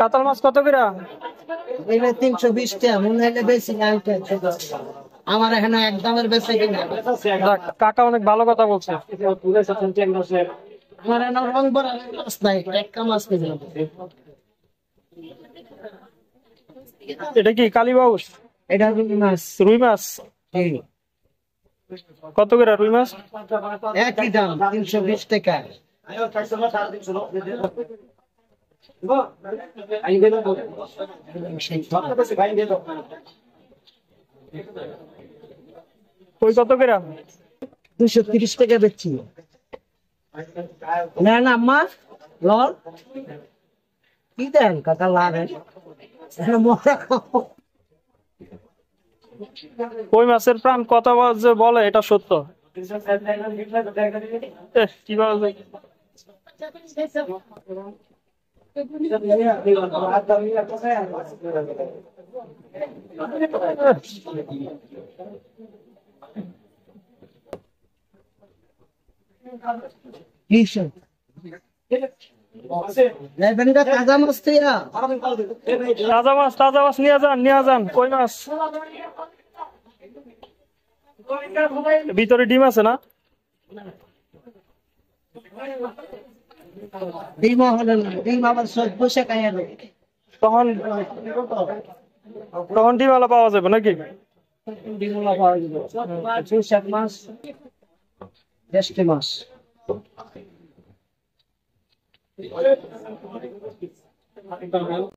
কাতল মাছ কত করে? 320 টাকা মনে হলে বেশি আমার এখানে একদমের বেশি কিনা। কাকা অনেক ভালো কথা বলছে। আমার এখানে রং বড় মাছ নাই, একটা মাছ কিনে। এটা কি কালীবাউস? এটা রুই মাছ। রুই মাছ কত করে? রুই মাছ একই দাম 320 টাকা। কই কত করে? 230 টাকা বেচছি। না না আম্মা লল কি দেন কাকা লাগে কই মাছের প্রাণ কথা যে বলে এটা সত্য। কি বলে তাজা মাছ তাজা মাছ নিয়ে যান কই মাছ। ভিতরে ডিম আছে না? ডিম হলে না, ডিম আবার বসে খাইয়া দেবে। তখন ডিমওয়ালা পাওয়া যাবে নাকি? ডিমওয়ালা পাওয়া যাবে। পুঁইশাক মাছ, দেশি মাছ।